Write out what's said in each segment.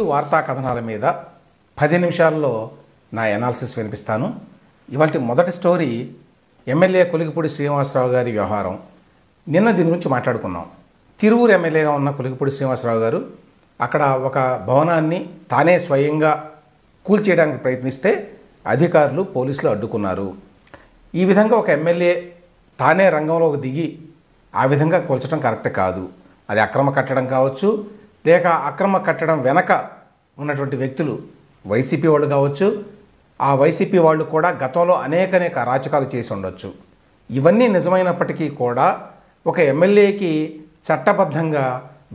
5 వార్తా కథనాల మీద 10 నిమిషాల్లో నా ఎనాలిసిస్ వినిపిస్తాను. ఇవాళ మొదటి స్టోరీ ఎమ్మెల్యే కొలిగిపూడి శ్రీనివాసరావు గారి వ్యవహారం. నిన్న దీని గురించి మాట్లాడుకున్నాం. తిరువూరు ఎమ్మెల్యేగా ఉన్న కొలిగిపూడి శ్రీనివాసరావు గారు అక్కడ ఒక భవనాన్ని తానే స్వయంగా కూల్చేయడానికి ప్రయత్నిస్తే అధికారులు పోలీసులు అడ్డుకున్నారు. ఈ విధంగా ఒక ఎమ్మెల్యే తానే రంగంలోకి దిగి ఆ విధంగా కూల్చడం కరెక్ట్ కాదు. అది అక్రమ కట్టడం కావచ్చు, లేక అక్రమ కట్టడం వెనక ఉన్నటువంటి వ్యక్తులు వైసీపీ వాళ్ళు కావచ్చు. ఆ వైసీపీ వాళ్ళు కూడా గతంలో అనేక అరాచకాలు చేసి ఉండొచ్చు. ఇవన్నీ నిజమైనప్పటికీ కూడా ఒక ఎమ్మెల్యేకి చట్టబద్ధంగా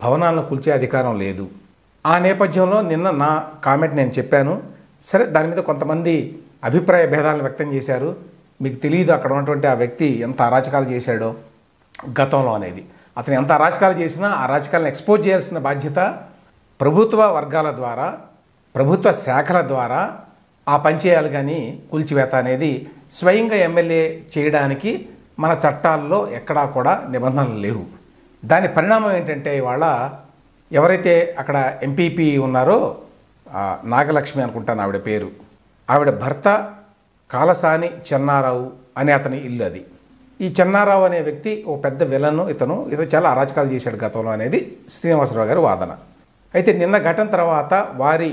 భవనాలను కూల్చే అధికారం లేదు. ఆ నేపథ్యంలో నిన్న నా కామెంట్ నేను చెప్పాను. సరే, దాని మీద కొంతమంది అభిప్రాయ భేదాలను వ్యక్తం చేశారు. మీకు తెలియదు అక్కడ ఉన్నటువంటి ఆ వ్యక్తి ఎంత అరాచకాలు చేశాడో గతంలో అనేది. అతను ఎంత అరాచకాలు చేసినా ఆ అరాచకాలను ఎక్స్పోజ్ చేయాల్సిన బాధ్యత ప్రభుత్వ వర్గాల ద్వారా, ప్రభుత్వ శాఖల ద్వారా ఆ పని చేయాలి. కానీ కూల్చివేత అనేది స్వయంగా ఎమ్మెల్యే చేయడానికి మన చట్టాల్లో ఎక్కడా కూడా నిబంధనలు లేవు. దాని పరిణామం ఏంటంటే, ఇవాళ ఎవరైతే అక్కడ ఎంపీపీ ఉన్నారో నాగలక్ష్మి అనుకుంటాను ఆవిడ పేరు, ఆవిడ భర్త కాలసాని చెన్నారావు అనే అతని ఇల్లు అది. ఈ చెన్నారావు అనే వ్యక్తి ఓ పెద్ద విలను, ఇతను చాలా అరాచకాలు చేశాడు గతంలో అనేది శ్రీనివాసరావు గారి వాదన. అయితే నిన్న ఘటన తర్వాత వారి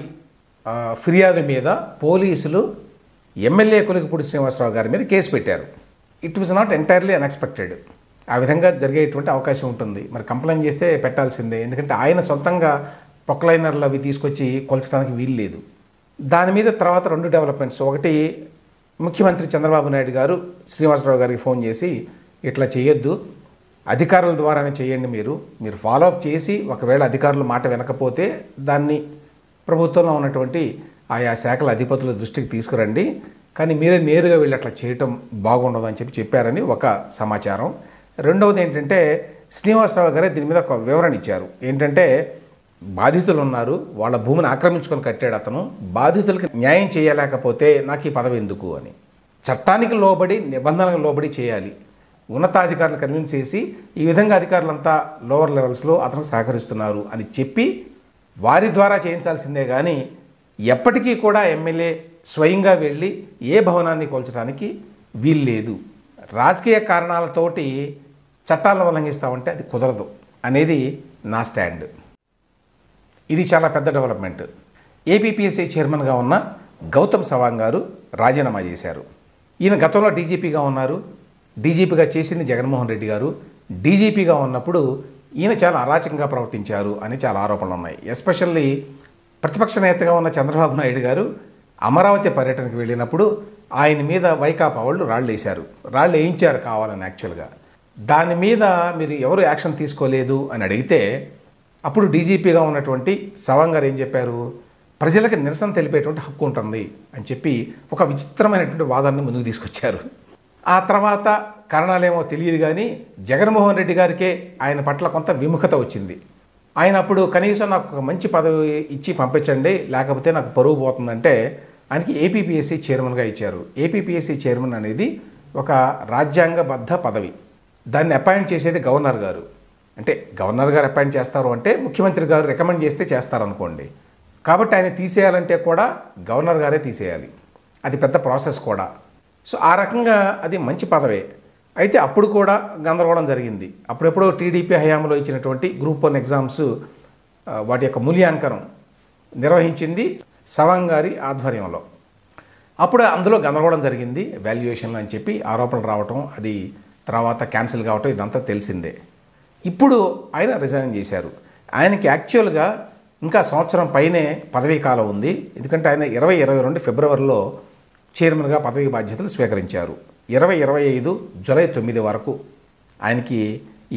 ఫిర్యాదు మీద పోలీసులు ఎమ్మెల్యే కొలిగిపూడి శ్రీనివాసరావు గారి మీద కేసు పెట్టారు. It was not entirely unexpected. ఆ విధంగా జరిగేటువంటి అవకాశం ఉంటుంది. మరి కంప్లైంట్ చేస్తే పెట్టాల్సిందే, ఎందుకంటే ఆయన సొంతంగా పొక్లైనర్లు అవి తీసుకొచ్చి కొల్చడానికి వీలు లేదు. దాని మీద తర్వాత 2 డెవలప్మెంట్స్. ఒకటి, ముఖ్యమంత్రి చంద్రబాబు నాయుడు గారు శ్రీనివాసరావు గారికి ఫోన్ చేసి ఇట్లా చేయొద్దు, అధికారుల ద్వారానే చేయండి, మీరు ఫాలోఅప్ చేసి ఒకవేళ అధికారుల మాట వినకపోతే దాన్ని ప్రభుత్వంలో ఉన్నటువంటి ఆయా శాఖల అధిపతుల దృష్టికి తీసుకురండి, కానీ మీరే నేరుగా వీళ్ళు అట్లా చేయటం బాగుండదు అని చెప్పారని ఒక సమాచారం. రెండవది ఏంటంటే, శ్రీనివాసరావు గారే దీని మీద ఒక వివరణ ఇచ్చారు. ఏంటంటే, బాధితులు ఉన్నారు, వాళ్ళ భూమిని ఆక్రమించుకొని కట్టాడు అతను, బాధితులకి న్యాయం చేయలేకపోతే నాకు ఈ పదవి ఎందుకు అని. చట్టానికి లోబడి, నిబంధనలకు లోబడి చేయాలి. ఉన్నతాధికారులు కన్విన్స్ చేసి ఈ విధంగా అధికారులంతా లోవర్ లెవెల్స్లో అతనికి సహకరిస్తున్నారు అని చెప్పి వారి ద్వారా చేయించాల్సిందే. కానీ ఎప్పటికీ కూడా ఎమ్మెల్యే స్వయంగా వెళ్ళి ఏ భవనాన్ని కూల్చడానికి వీలు లేదు. రాజకీయ కారణాలతోటి చట్టాలను ఉల్లంఘిస్తామంటే అది కుదరదు అనేది నా స్టాండ్. ఇది చాలా పెద్ద డెవలప్మెంట్. ఏపీపీఎస్సీ చైర్మన్గా ఉన్న గౌతమ్ సవాంగ్ గారు రాజీనామా చేశారు. ఈయన గతంలో డీజీపీగా ఉన్నారు. డీజీపీగా చేసింది జగన్మోహన్ రెడ్డి గారు. డీజీపీగా ఉన్నప్పుడు ఈయన చాలా అరాచకంగా ప్రవర్తించారు అని చాలా ఆరోపణలు ఉన్నాయి. ఎస్పెషల్లీ ప్రతిపక్ష నేతగా ఉన్న చంద్రబాబు నాయుడు గారు అమరావతి పర్యటనకు వెళ్ళినప్పుడు ఆయన మీద వైకాపా వాళ్ళు రాళ్ళు వేయించారు కావాలని. యాక్చువల్గా దాని మీద మీరు ఎవరు యాక్షన్ తీసుకోలేదు అని అడిగితే అప్పుడు డీజీపీగా ఉన్నటువంటి సవాంగ్ గారు ఏం చెప్పారు, ప్రజలకు నిరసన తెలిపేటువంటి హక్కు ఉంటుంది అని చెప్పి ఒక విచిత్రమైనటువంటి వాదాన్ని ముందుకు తీసుకొచ్చారు. ఆ తర్వాత కారణాలేమో తెలియదు కానీ జగన్మోహన్ రెడ్డి గారికే ఆయన పట్ల కొంత విముఖత వచ్చింది. ఆయన అప్పుడు కనీసం నాకు ఒక మంచి పదవి ఇచ్చి పంపించండి, లేకపోతే నాకు పరువు పోతుందంటే ఆయనకి ఏపీపీఎస్సీ చైర్మన్గా ఇచ్చారు. ఏపీపీఎస్సీ చైర్మన్ అనేది ఒక రాజ్యాంగబద్ధ పదవి. దాన్ని అపాయింట్ చేసేది గవర్నర్ గారు. అంటే గవర్నర్ గారు అపాయింట్ చేస్తారు అంటే ముఖ్యమంత్రి గారు రికమెండ్ చేస్తే చేస్తారనుకోండి. కాబట్టి ఆయన తీసేయాలంటే కూడా గవర్నర్ గారే తీసేయాలి. అది పెద్ద ప్రాసెస్ కూడా. సో ఆ రకంగా అది మంచి పదవే. అయితే అప్పుడు కూడా గందరగోళం జరిగింది. అప్పుడెప్పుడో టీడీపీ హయాంలో ఇచ్చినటువంటి గ్రూప్ 1 ఎగ్జామ్స్ వాటి యొక్క మూల్యాంకనం నిర్వహించింది సవాంగ్ గారి ఆధ్వర్యంలో. అప్పుడు అందులో గందరగోళం జరిగింది వాల్యుయేషన్లో అని చెప్పి ఆరోపణలు రావటం, అది తర్వాత క్యాన్సిల్ కావటం ఇదంతా తెలిసిందే. ఇప్పుడు ఆయన రిజైన్ చేశారు. ఆయనకి యాక్చువల్గా ఇంకా సంవత్సరం పైనే పదవీ కాలం ఉంది. ఎందుకంటే ఆయన 2022 ఫిబ్రవరిలో చైర్మన్గా పదవీ బాధ్యతలు స్వీకరించారు. 2025 జూలై 9 వరకు ఆయనకి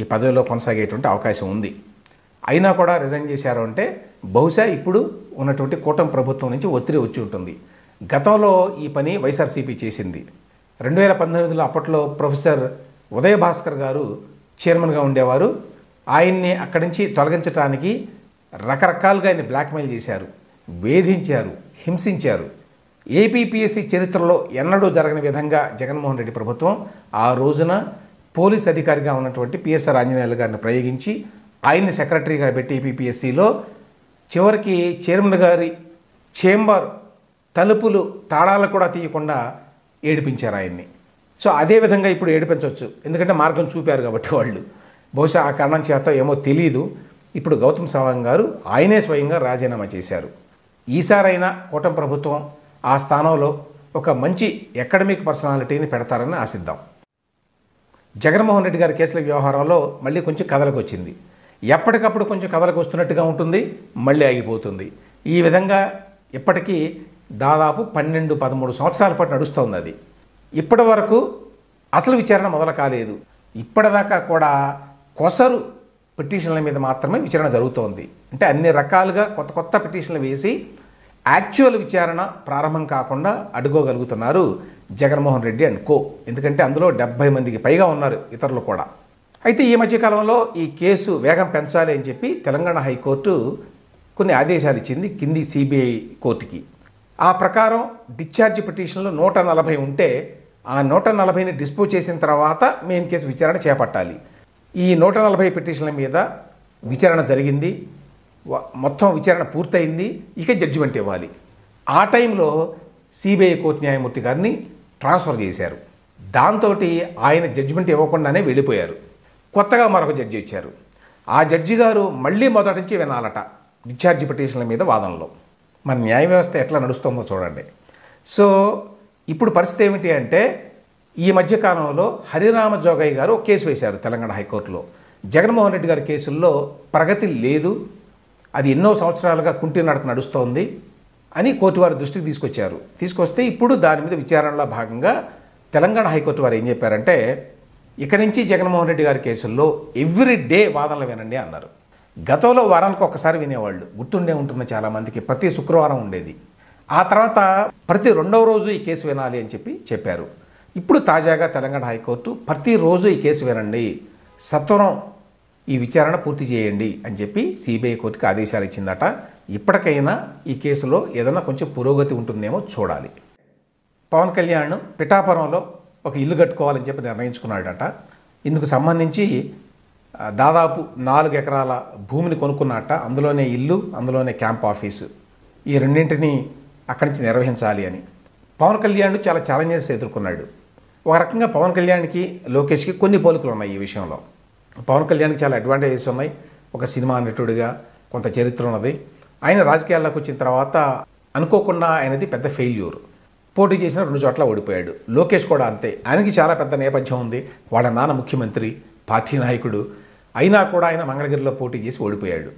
ఈ పదవిలో కొనసాగేటువంటి అవకాశం ఉంది. అయినా కూడా రిజైన్ చేశారు అంటే బహుశా ఇప్పుడు ఉన్నటువంటి కూటమి ప్రభుత్వం నుంచి ఒత్తిడి వచ్చి ఉంటుంది. గతంలో ఈ పని వైఎస్ఆర్సీపీ చేసింది. 2018లో అప్పట్లో ప్రొఫెసర్ ఉదయ భాస్కర్ గారు చైర్మన్గా ఉండేవారు. ఆయన్ని అక్కడి నుంచి తొలగించడానికి రకరకాలుగా ఆయన్ని బ్లాక్మెయిల్ చేశారు, వేధించారు, హింసించారు. ఏపీపీఎస్సీ చరిత్రలో ఎన్నడూ జరగని విధంగా జగన్మోహన్ రెడ్డి ప్రభుత్వం ఆ రోజున పోలీస్ అధికారిగా ఉన్నటువంటి పిఎస్ఆర్ ఆంజనేయులు గారిని ప్రయోగించి ఆయన్ని సెక్రటరీగా పెట్టి ఏపీపీఎస్సీలో చివరికి చైర్మన్ గారి చేంబర్ తలుపులు తాళాలు కూడా తీయకుండా ఏడిపించారు ఆయన్ని. సో అదేవిధంగా ఇప్పుడు ఏడిపించవచ్చు, ఎందుకంటే మార్గం చూపారు కాబట్టి వాళ్ళు. బహుశా ఆ కారణం చేత ఏమో తెలియదు, ఇప్పుడు గౌతమ్ సవాంగ్ గారు ఆయనే స్వయంగా రాజీనామా చేశారు. ఈసారైనా కూటమి ప్రభుత్వం ఆ స్థానంలో ఒక మంచి అకాడమిక్ పర్సనాలిటీని పెడతారని ఆశిద్దాం. జగన్మోహన్ రెడ్డి గారి కేసుల వ్యవహారంలో మళ్ళీ కొంచెం కథలకు వచ్చింది. ఎప్పటికప్పుడు కొంచెం కథలకు వస్తున్నట్టుగా ఉంటుంది, మళ్ళీ ఆగిపోతుంది. ఈ విధంగా ఇప్పటికీ దాదాపు 12-13 సంవత్సరాల పాటు నడుస్తోంది అది. ఇప్పటి వరకు అసలు విచారణ మొదలు కాలేదు. ఇప్పటిదాకా కూడా కొసరు పిటిషన్ల మీద మాత్రమే విచారణ జరుగుతోంది. అంటే అన్ని రకాలుగా కొత్త కొత్త పిటిషన్లు వేసి యాక్చువల్ విచారణ ప్రారంభం కాకుండా అడ్డుకోగలుగుతున్నారు జగన్మోహన్ రెడ్డి అండ్ కో. ఎందుకంటే అందులో 70 మందికి పైగా ఉన్నారు ఇతరులు కూడా. అయితే ఈ మధ్యకాలంలో ఈ కేసు వేగం పెంచాలి అని చెప్పి తెలంగాణ హైకోర్టు కొన్ని ఆదేశాలు ఇచ్చింది కింది సిబిఐ కోర్టుకి. ఆ ప్రకారం డిశ్చార్జ్ పిటిషన్లు 140 ఉంటే ఆ 140ని డిస్పోజ్ చేసిన తర్వాత మెయిన్ కేసు విచారణ చేపట్టాలి. ఈ 140 పిటిషన్ల మీద విచారణ జరిగింది, మొత్తం విచారణ పూర్తయింది, ఇక జడ్జిమెంట్ ఇవ్వాలి. ఆ టైంలో సిబిఐ కోర్టు న్యాయమూర్తి గారిని ట్రాన్స్ఫర్ చేశారు. దాంతో ఆయన జడ్జిమెంట్ ఇవ్వకుండానే వెళ్ళిపోయారు. కొత్తగా మరొక జడ్జి ఇచ్చారు. ఆ జడ్జి గారు మళ్ళీ మొదటి నుంచి వినాలట డిశ్చార్జ్ పిటిషన్ల మీద వాదనలో. మన న్యాయ వ్యవస్థ ఎట్లా నడుస్తుందో చూడండి. సో ఇప్పుడు పరిస్థితి ఏమిటి అంటే, ఈ మధ్యకాలంలో హరిరామ జోగయ్య గారు ఒక కేసు వేశారు తెలంగాణ హైకోర్టులో. జగన్మోహన్ రెడ్డి గారి కేసుల్లో ప్రగతి లేదు, అది ఎన్నో సంవత్సరాలుగా కుంటి నడక నడుస్తోంది అని కోర్టు వారి దృష్టికి తీసుకొస్తే ఇప్పుడు దాని మీద విచారణలో భాగంగా తెలంగాణ హైకోర్టు వారు ఏం చెప్పారంటే, ఇక నుంచి జగన్మోహన్ రెడ్డి గారి కేసుల్లో ఎవ్రీ డే వాదనలు వినండి అన్నారు. గతంలో వారానికి ఒక్కసారి వినేవాళ్ళు, గుర్తుండే ఉంటుంది చాలామందికి, ప్రతి శుక్రవారం ఉండేది. ఆ తర్వాత ప్రతి 2వ రోజు ఈ కేసు వినాలి అని చెప్పారు. ఇప్పుడు తాజాగా తెలంగాణ హైకోర్టు ప్రతిరోజు ఈ కేసు వినండి, సత్వరం ఈ విచారణ పూర్తి చేయండి అని చెప్పి సిబిఐ కోర్టుకి ఆదేశాలు ఇచ్చిందట. ఇప్పటికైనా ఈ కేసులో ఏదైనా కొంచెం పురోగతి ఉంటుందేమో చూడాలి. పవన్ కళ్యాణ్ పిఠాపురంలో ఒక ఇల్లు కట్టుకోవాలని చెప్పి నిర్ణయించుకున్నాడట. ఇందుకు సంబంధించి దాదాపు 4 ఎకరాల భూమిని కొనుక్కున్నట్ట. అందులోనే ఇల్లు, అందులోనే క్యాంప్ ఆఫీసు, ఈ రెండింటినీ అక్కడి నుంచి నిర్వహించాలి అని. పవన్ కళ్యాణ్ చాలా ఛాలెంజెస్ ఎదుర్కొన్నాడు. ఒక రకంగా పవన్ కళ్యాణ్కి లోకేష్కి కొన్ని పోలికలు ఉన్నాయి ఈ విషయంలో. పవన్ కళ్యాణ్కి చాలా అడ్వాంటేజెస్ ఉన్నాయి. ఒక సినిమా నటుడిగా కొంత చరిత్ర ఉన్నది. ఆయన రాజకీయాల్లోకి వచ్చిన తర్వాత అనుకోకుండా ఆయనది పెద్ద ఫెయిల్యూర్. పోటీ చేసిన 2 చోట్ల ఓడిపోయాడు. లోకేష్ కూడా అంతే, ఆయనకి చాలా పెద్ద నేపథ్యం ఉంది. వాళ్ళ నాన్న ముఖ్యమంత్రి, పార్టీ నాయకుడు, అయినా కూడా ఆయన మంగళగిరిలో పోటీ చేసి ఓడిపోయాడు.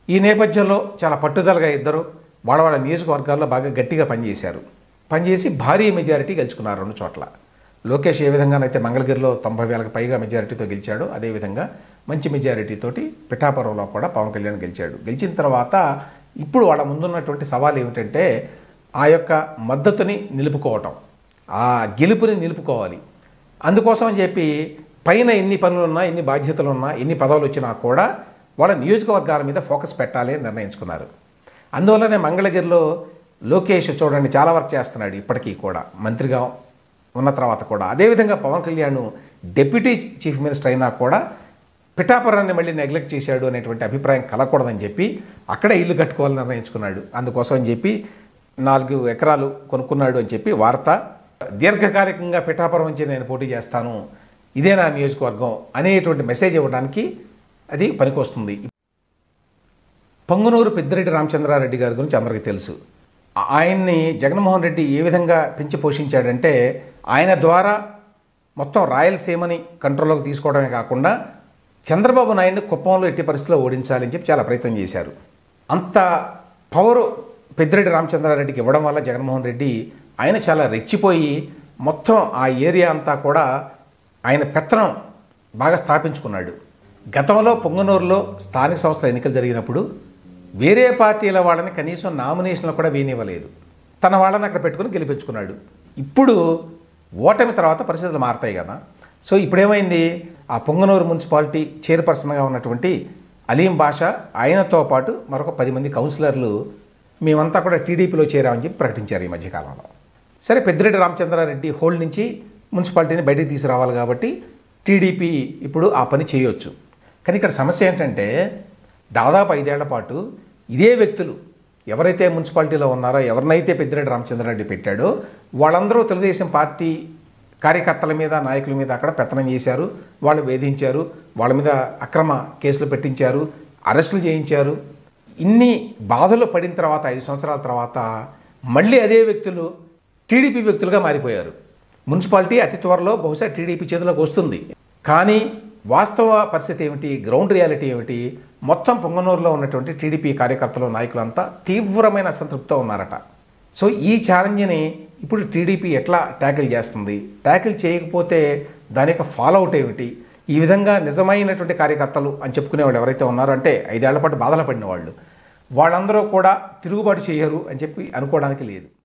ఈ నేపథ్యంలో చాలా పట్టుదలగా ఇద్దరు వాళ్ళ నియోజకవర్గాల్లో బాగా గట్టిగా పనిచేసి భారీ మెజారిటీ గెలుచుకున్నారు 2 చోట్ల. లోకేష్ ఏ విధంగానైతే మంగళగిరిలో 90,000కి పైగా మెజారిటీతో గెలిచాడో అదేవిధంగా మంచి మెజారిటీతోటి పిఠాపురంలో కూడా పవన్ కళ్యాణ్ గెలిచాడు. గెలిచిన తర్వాత ఇప్పుడు వాళ్ళ ముందున్నటువంటి సవాల్ ఏమిటంటే, ఆ యొక్క మద్దతుని నిలుపుకోవటం, ఆ గెలుపుని నిలుపుకోవాలి. అందుకోసం అని చెప్పి పైన ఎన్ని పనులున్నా, ఎన్ని బాధ్యతలున్నా, ఎన్ని పదవులు వచ్చినా కూడా వాళ్ళ నియోజకవర్గాల మీద ఫోకస్ పెట్టాలి అని నిర్ణయించుకున్నారు. అందువల్లనే మంగళగిరిలో లోకేష్ చూడండి చాలా వర్క్ చేస్తున్నాడు ఇప్పటికీ కూడా, మంత్రిగా ఉన్న తర్వాత కూడా. అదేవిధంగా Pawan Kalyan deputy chief minister అయినా కూడా పిఠాపురాన్ని మళ్ళీ నెగ్లెక్ట్ చేశాడు అనేటువంటి అభిప్రాయం కలగకూడదని చెప్పి అక్కడే ఇల్లు కట్టుకోవాలని నిర్ణయించుకున్నాడు. అందుకోసం అని చెప్పి 4 ఎకరాలు కొనుక్కున్నాడు అని చెప్పి వార్త. దీర్ఘకాలికంగా పిఠాపురం నుంచి నేను పోటీ చేస్తాను, ఇదే నా నియోజకవర్గం అనేటువంటి మెసేజ్ ఇవ్వడానికి అది పనికొస్తుంది. పొంగనూరు పెద్దిరెడ్డి రామచంద్రారెడ్డి గారి గురించి అందరికీ తెలుసు. ఆయన్ని జగన్మోహన్ రెడ్డి ఏ విధంగా పెంచి పోషించాడంటే, ఆయన ద్వారా మొత్తం రాయలసీమని కంట్రోల్లోకి తీసుకోవడమే కాకుండా చంద్రబాబు నాయుడిని కుప్పంలో ఎట్టి పరిస్థితుల్లో ఓడించాలని చెప్పి చాలా ప్రయత్నం చేశారు. అంత పవరు పెద్దిరెడ్డి రామచంద్రారెడ్డికి ఇవ్వడం వల్ల జగన్మోహన్ రెడ్డి ఆయన చాలా రెచ్చిపోయి మొత్తం ఆ ఏరియా అంతా కూడా ఆయన పెత్తనం బాగా స్థాపించుకున్నాడు. గతంలో పొంగనూరులో స్థానిక సంస్థల ఎన్నికలు జరిగినప్పుడు వేరే పార్టీల వాళ్ళని కనీసం నామినేషన్లు కూడా వేయనివ్వలేదు. తన వాళ్ళని అక్కడ పెట్టుకుని గెలిపించుకున్నాడు. ఇప్పుడు ఓటమి తర్వాత పరిస్థితులు మారుతాయి కదా. సో ఇప్పుడేమైంది, ఆ పొంగనూరు మున్సిపాలిటీ చైర్పర్సన్గా ఉన్నటువంటి అలీం బాషా, ఆయనతో పాటు మరొక 10 మంది కౌన్సిలర్లు మేమంతా కూడా టీడీపీలో చేరామని చెప్పి ప్రకటించారు ఈ మధ్యకాలంలో. సరే, పెద్దిరెడ్డి రామచంద్రారెడ్డి హోల్డ్ నుంచి మున్సిపాలిటీని బయటికి తీసుకురావాలి కాబట్టి టీడీపీ ఇప్పుడు ఆ పని చేయొచ్చు. కానీ ఇక్కడ సమస్య ఏంటంటే, దాదాపు 5 ఏళ్ల పాటు ఇదే వ్యక్తులు ఎవరైతే మున్సిపాలిటీలో ఉన్నారో, ఎవరినైతే పెద్దిరెడ్డి రామచంద్రారెడ్డి పెట్టాడో వాళ్ళందరూ తెలుగుదేశం పార్టీ కార్యకర్తల మీద, నాయకుల మీద అక్కడ పెత్తనం చేశారు. వాళ్ళు వేధించారు, వాళ్ళ మీద అక్రమ కేసులు పెట్టించారు, అరెస్టులు చేయించారు. ఇన్ని బాధలు పడిన తర్వాత 5 సంవత్సరాల తర్వాత మళ్ళీ అదే వ్యక్తులు టీడీపీ వ్యక్తులుగా మారిపోయారు. మున్సిపాలిటీ అతి త్వరలో బహుశా టీడీపీ చేతిలోకి వస్తుంది. కానీ వాస్తవ పరిస్థితి ఏమిటి, గ్రౌండ్ రియాలిటీ ఏమిటి? మొత్తం పొంగనూరులో ఉన్నటువంటి టీడీపీ కార్యకర్తలు, నాయకులంతా తీవ్రమైన అసంతృప్తితో ఉన్నారట. సో ఈ ఛాలెంజ్ని ఇప్పుడు టీడీపీ ఎట్లా ట్యాకిల్ చేస్తుంది? ట్యాకిల్ చేయకపోతే దాని యొక్క ఫాలోఅవుట్ ఏమిటి? ఈ విధంగా నిజమైనటువంటి కార్యకర్తలు అని చెప్పుకునే వాళ్ళు ఎవరైతే ఉన్నారో, అంటే 5 ఏళ్ల పాటు బాధలు పడిన వాళ్ళందరూ కూడా తిరుగుబాటు చేయరు అని చెప్పి అనుకోవడానికి లేదు.